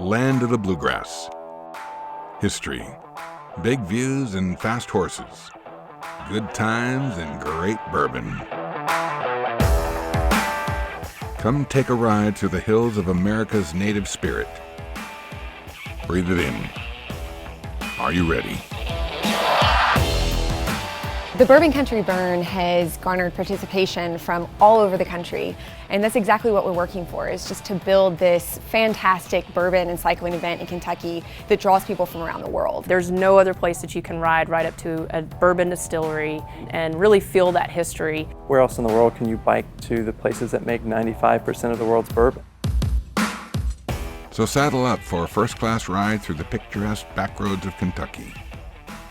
land of the Bluegrass. History, big views and fast horses, good times and great bourbon. Come take a ride through the hills of America's native spirit. Breathe it in. Are you ready? The Bourbon Country Burn has garnered participation from all over the country, and that's exactly what we're working for, is just to build this fantastic bourbon and cycling event in Kentucky that draws people from around the world. There's no other place that you can ride right up to a bourbon distillery and really feel that history. Where else in the world can you bike to the places that make 95% of the world's bourbon? So saddle up for a first-class ride through the picturesque backroads of Kentucky.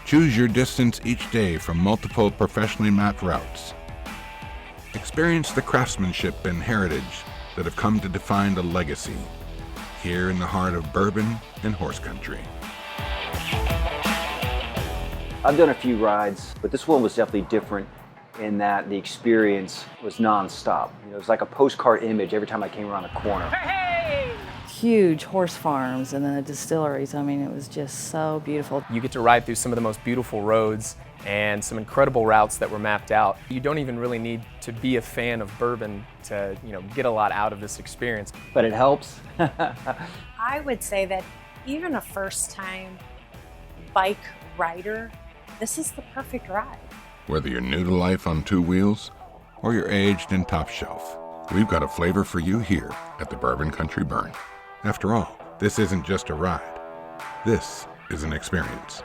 Choose your distance each day from multiple professionally mapped routes. Experience the craftsmanship and heritage that have come to define a legacy here in the heart of bourbon and horse country. I've done a few rides, but this one was definitely different in that the experience was non-stop. It was like a postcard image every time I came around a corner. Huge horse farms and then the distilleries. I mean, it was just so beautiful. You get to ride through some of the most beautiful roads and some incredible routes that were mapped out. You don't even really need to be a fan of bourbon to, get a lot out of this experience. But it helps. I would say that even a first-time bike rider, this is the perfect ride. Whether you're new to life on two wheels or you're aged and top shelf, we've got a flavor for you here at the Bourbon Country Burn. After all, this isn't just a ride. This is an experience.